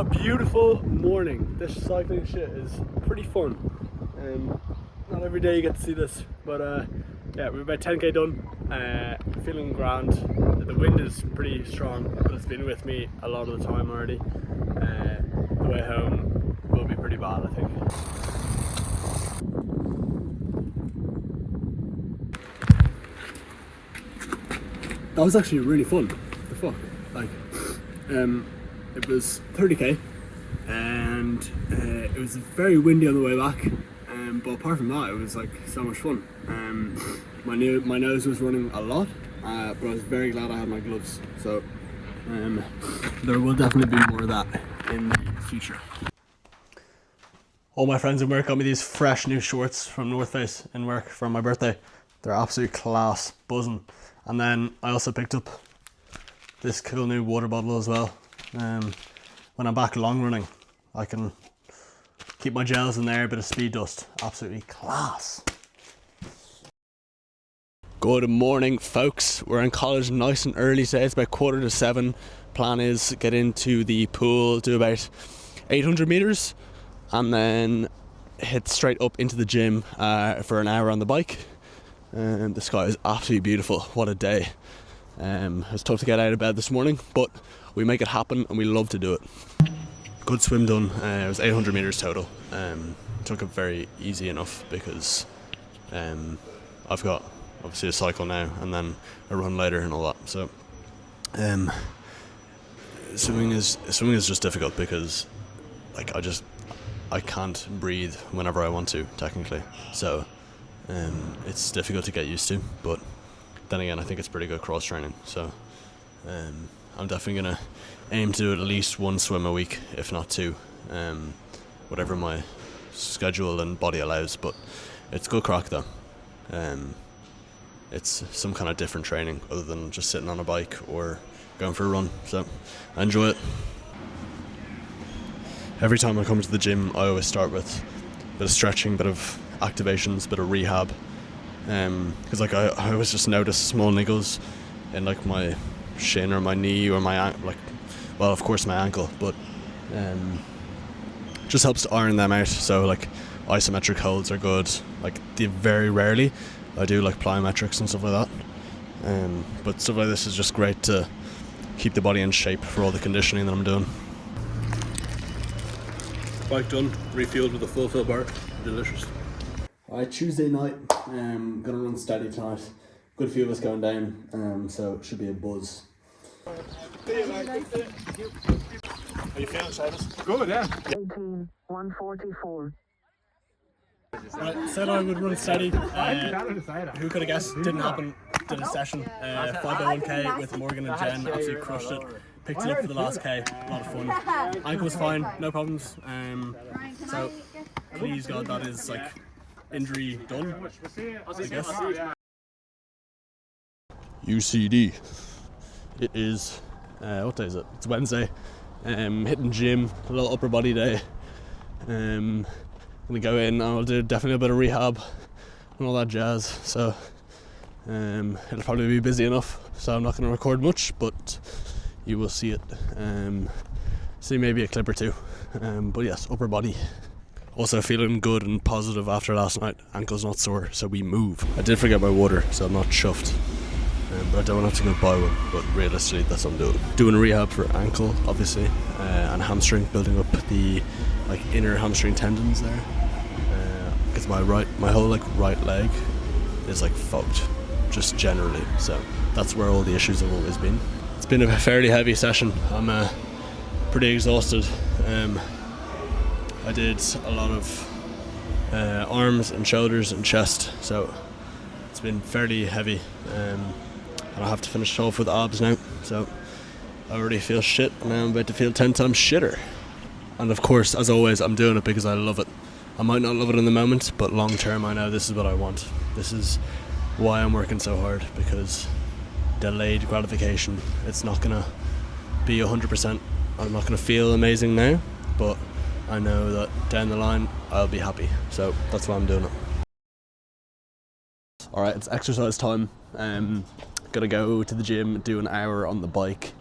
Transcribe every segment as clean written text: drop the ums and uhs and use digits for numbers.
a beautiful morning. This cycling shit is pretty fun. Not every day you get to see this, but yeah, we're about 10k done. Feeling grand. The wind is pretty strong, but it's been with me a lot of the time already. The way home will be pretty bad, I think. That was actually really fun. The fuck, like, it was 30k, and it was very windy on the way back. But apart from that, it was like so much fun. My nose was running a lot, but I was very glad I had my gloves. So there will definitely be more of that in the future. All my friends in work got me these fresh new shorts from North Face in work for my birthday. They're absolute class, buzzing. And then I also picked up this cool new water bottle as well. When I'm back long running, I can keep my gels in there, a bit of speed dust. Absolutely class. Good morning, folks. We're in college nice and early today. It's about 6:45. Plan is get into the pool, do about 800 meters, and then head straight up into the gym for an hour on the bike. The sky is absolutely beautiful. What a day. It was tough to get out of bed this morning, but we make it happen and we love to do it. Good swim done. It was 800 meters total. Took it very easy enough because I've got obviously a cycle now and then a run later and all that. So swimming is just difficult because like I can't breathe whenever I want to, technically. So it's difficult to get used to, but then again I think it's pretty good cross training. So I'm definitely gonna aim to do at least one swim a week, if not two, whatever my schedule and body allows. But it's good crack though. It's some kind of different training other than just sitting on a bike or going for a run, so I enjoy it. Every time I come to the gym I always start with a bit of stretching, bit of activations, bit of rehab, because like I always just notice small niggles in like my shin or my knee or my well, of course my ankle, but just helps to iron them out. So like isometric holds are good. Like very rarely I do like plyometrics and stuff like that, but stuff like this is just great to keep the body in shape for all the conditioning that I'm doing. Bike done, refueled with a full fill bar. Delicious. Alright, Tuesday night, gonna run steady tonight. Good few of us going down, so it should be a buzz. How you feeling, Travis? Good, yeah. 18,144. Right, said I would run steady. Who could have guessed? Didn't happen. Did a session, 5x1k with Morgan and Jen. Absolutely crushed it. Picked it up for the last k. A lot of fun. Ankle was fine, no problems. So please God, that is like injury done, I guess. UCD. It is what day is it? It's Wednesday. Hitting gym, a little upper body day. I'm gonna go in and I'll do definitely a bit of rehab and all that jazz. So it'll probably be busy enough, so I'm not gonna record much, but you will see it. See maybe a clip or two. But yes, upper body. Also feeling good and positive after last night. Ankle's not sore, so we move. I did forget my water, so I'm not chuffed. But I don't have to go buy one, but realistically that's what I'm doing. Doing a rehab for ankle, obviously, and hamstring, building up the like inner hamstring tendons there. Because my whole like right leg is like fucked, just generally. So that's where all the issues have always been. It's been a fairly heavy session. I'm pretty exhausted. I did a lot of arms and shoulders and chest, so it's been fairly heavy. And I have to finish off with abs now, so I already feel shit, and now I'm about to feel 10 times shitter. And of course, as always, I'm doing it because I love it. I might not love it in the moment, but long term I know this is what I want. This is why I'm working so hard, because delayed gratification, it's not gonna be 100%. I'm not gonna feel amazing now, but I know that down the line I'll be happy, so that's why I'm doing it. Alright, it's exercise time. Gotta go to the gym, do an hour on the bike.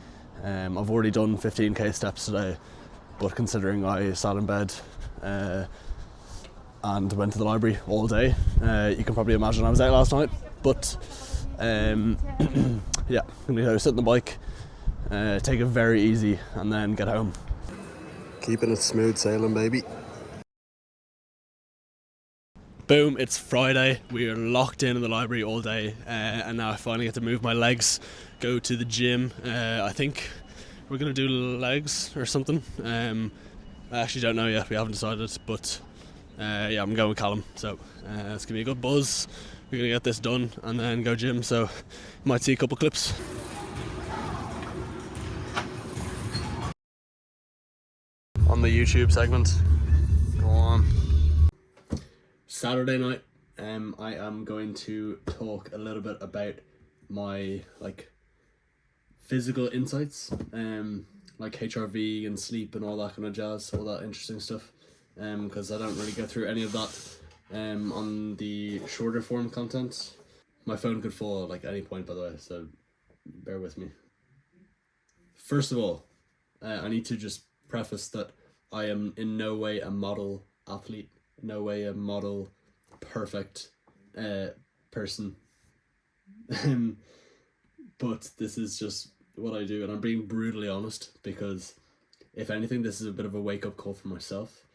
I've already done 15k steps today. but considering I sat in bed and went to the library all day, you can probably imagine I was out last night. But yeah, I'm gonna go sit on the bike, take it very easy, and then get home. Keeping it smooth sailing, baby. Boom, it's Friday. We are locked in the library all day, and now I finally get to move my legs, go to the gym. I think we're going to do legs or something. I actually don't know yet, we haven't decided, but yeah, I'm going with Callum, so it's going to be a good buzz. We're going to get this done and then go gym, so you might see a couple clips. On the YouTube segment, go on. Saturday night, I am going to talk a little bit about my physical insights, like HRV and sleep and all that kind of jazz, all that interesting stuff, because I don't really go through any of that on the shorter form content. My phone could fall at any point, by the way, so bear with me. First of all, I need to just preface that I am in no way a model athlete, no way a model perfect person, but this is just what I do, and I'm being brutally honest, because if anything, this is a bit of a wake-up call for myself.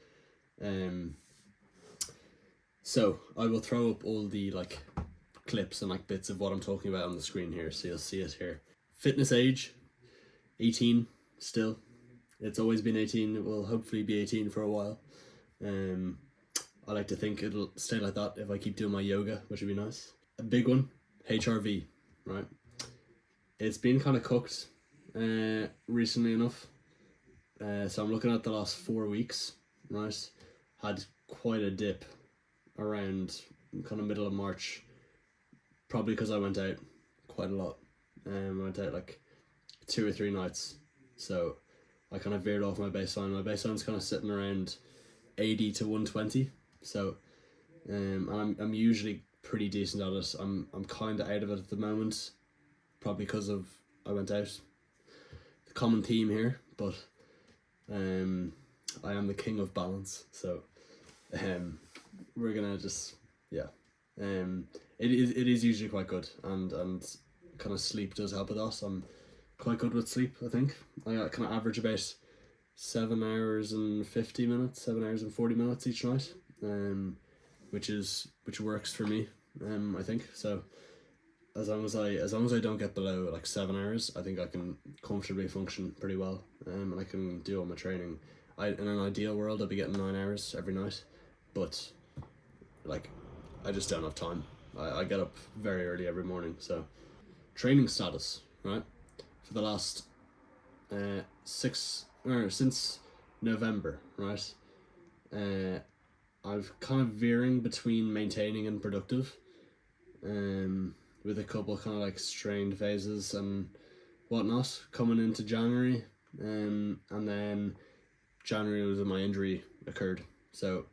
So I will throw up all the clips and bits of what I'm talking about on the screen here, so you'll see it here. Fitness age, 18 still. It's always been 18. It will hopefully be 18 for a while. I like to think it'll stay like that if I keep doing my yoga, which would be nice. A big one, HRV, right? It's been kind of cooked recently enough. So I'm looking at the last 4 weeks, right? Had quite a dip around kind of middle of March, probably because I went out quite a lot. I went out 2 or 3 nights, so I kind of veered off my baseline. My baseline's kind of sitting around 80 to 120, so I'm usually pretty decent at it. I'm kind of out of it at the moment, probably because of I went out. The common theme here, but I am the king of balance, so we're gonna just it is usually quite good, and kind of sleep does help with us. I'm quite good with sleep, I think. I kind of average about 7 hours and 50 minutes, 7 hours and 40 minutes each night, which works for me, I think. So as long as I don't get below 7 hours, I think I can comfortably function pretty well, and I can do all my training. In an ideal world, I'd be getting 9 hours every night, but I just don't have time. I get up very early every morning. So training status, right, for the last since November, right, I've kind of veering between maintaining and productive, with a couple kind of strained phases and whatnot coming into January, and then January was when my injury occurred, so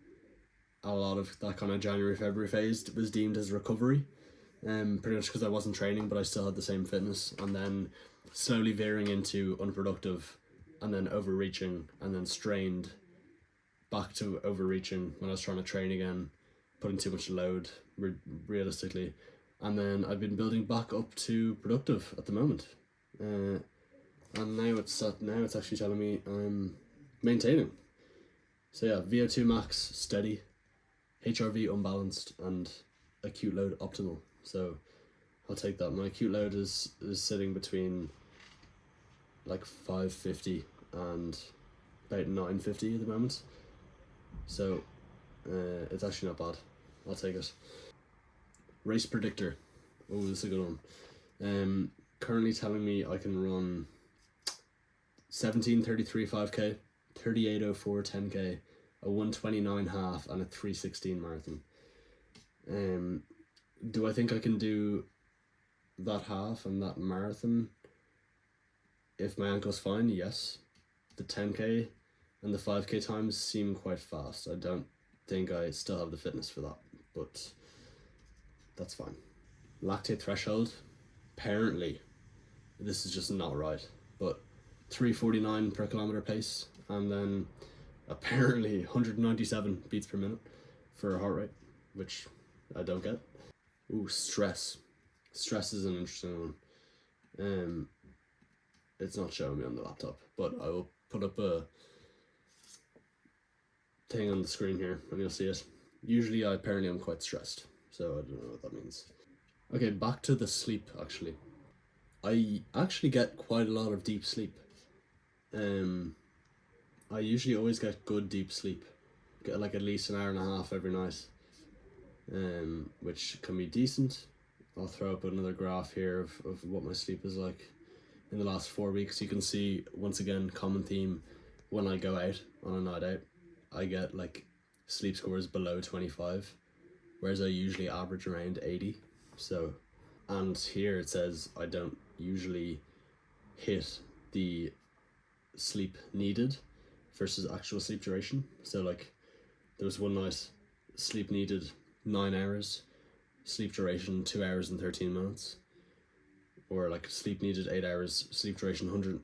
a lot of that kind of January, February phase was deemed as recovery, pretty much because I wasn't training, but I still had the same fitness, and then slowly veering into unproductive, and then overreaching, and then strained, back to overreaching when I was trying to train again, putting too much load, realistically, and then I've been building back up to productive at the moment, and now it's actually telling me I'm maintaining. So yeah, VO2 max steady, HRV unbalanced, and acute load optimal. So I'll take that. My acute load is sitting between 550 and about 950 at the moment. So it's actually not bad. I'll take it. Race predictor. Oh, this is a good one. Currently telling me I can run 17:33 5k, 38:04 10k, a 1:29 half, and a 3:16 marathon. Do I think I can do that half and that marathon if my ankle's fine? Yes. The 10k and the 5k times seem quite fast. I don't think I still have the fitness for that, but that's fine. Lactate threshold, apparently this is just not right, but 3:49 per kilometer pace and then apparently 197 beats per minute for heart rate, which I don't get. Ooh, stress. Stress is an interesting one. It's not showing me on the laptop, but I will put up a thing on the screen here and you'll see it. Usually apparently I'm quite stressed, so I don't know what that means. Okay, back to the sleep actually. I actually get quite a lot of deep sleep. I usually always get good deep sleep. Get like at least an hour and a half every night. Which can be decent. I'll throw up another graph here of what my sleep is like in the last 4 weeks. You can see, once again, common theme, when I go out on a night out, I get like sleep scores below 25, whereas I usually average around 80. So, and here it says I don't usually hit the sleep needed versus actual sleep duration. So like there was one night, sleep needed 9 hours, sleep duration 2 hours and 13 minutes, or like sleep needed 8 hours, sleep duration 1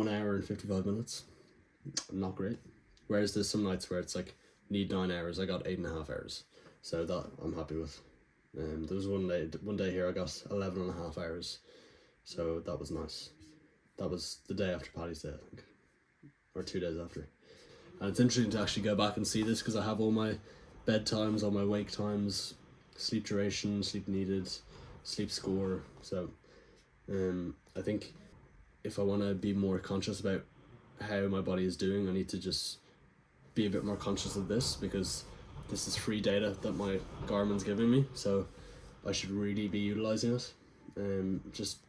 hour and 55 minutes. Not great. Whereas there's some nights where it's like need 9 hours, I got 8.5 hours, so that I'm happy with. There was one day here I got 11.5 hours, so that was nice. That was the day after Paddy's Day, I think, or 2 days after. And it's interesting to actually go back and see this, because I have all my bedtimes, all my wake times, sleep duration, sleep needed, sleep score. So I think if I want to be more conscious about how my body is doing, I need to just be a bit more conscious of this, because this is free data that my Garmin's giving me, so I should really be utilizing it. Just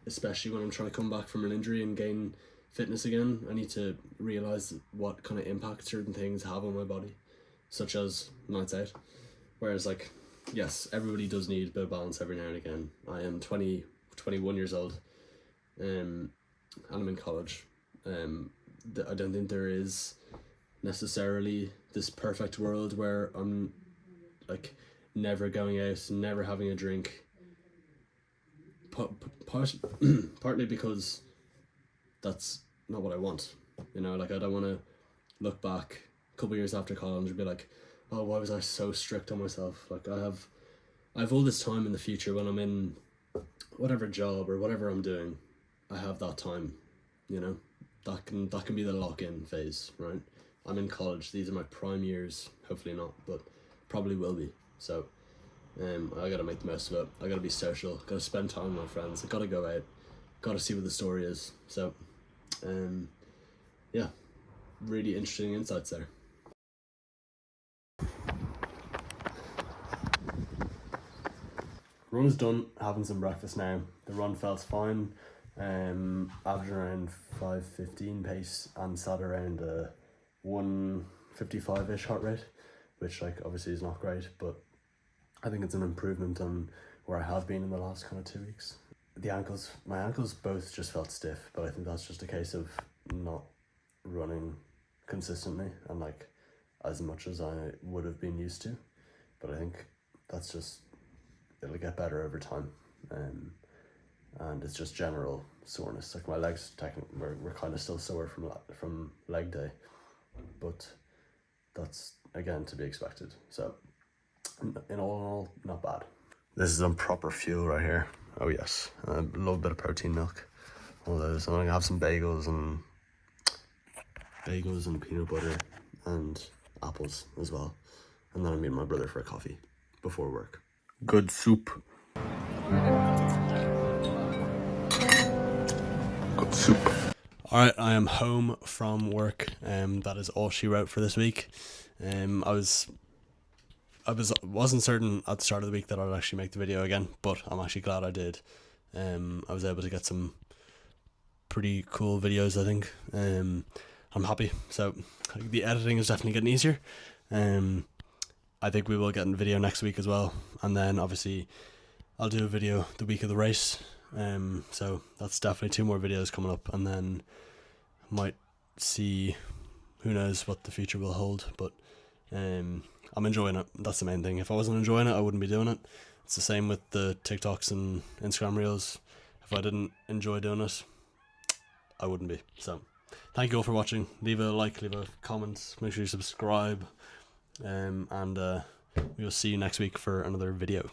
especially when I'm trying to come back from an injury and gain fitness again, I need to realize what kind of impact certain things have on my body, such as nights out. Whereas like, yes, everybody does need a bit of balance every now and again. I am 21 years old, and I'm in college. I don't think there is necessarily this perfect world where I'm like never going out, never having a drink. Partly because that's not what I want. You know, like I don't want to look back a couple of years after college and be like, oh, why was I so strict on myself? Like I have all this time in the future when I'm in whatever job or whatever I'm doing. I have that time, you know, that can be the lock-in phase, right? I'm in college, these are my prime years, hopefully not, but probably will be. So I gotta make the most of it. I gotta be social, gotta spend time with my friends, I gotta go out, gotta see what the story is. So yeah, really interesting insights there. Run is done, having some breakfast now. The run felt fine, averaging around 5:15 pace and sat around 155-ish heart rate, which like obviously is not great, but I think it's an improvement on where I have been in the last kind of 2 weeks. My ankles both just felt stiff, but I think that's just a case of not running consistently and like as much as I would have been used to. But I think that's just, it'll get better over time. And it's just general soreness. Like my legs were kind of still sore from leg day, but that's again to be expected. So in all, not bad. This is some proper fuel right here. Oh yes, a little bit of protein milk, all those. I'm gonna have some bagels and peanut butter and apples as well, and then I'm meeting my brother for a coffee before work. Good soup. Good soup. All right, I am home from work. That is all she wrote for this week. I wasn't certain at the start of the week that I'd actually make the video again, but I'm actually glad I did. I was able to get some pretty cool videos, I think. I'm happy. So the editing is definitely getting easier. I think we will get a video next week as well, and then obviously I'll do a video the week of the race. So that's definitely 2 more videos coming up, and then might see, who knows what the future will hold, but I'm enjoying it. That's the main thing. If I wasn't enjoying it, I wouldn't be doing it. It's the same with the TikToks and Instagram Reels. If I didn't enjoy doing it, I wouldn't be. So thank you all for watching. Leave a like, leave a comment, make sure you subscribe, and we will see you next week for another video.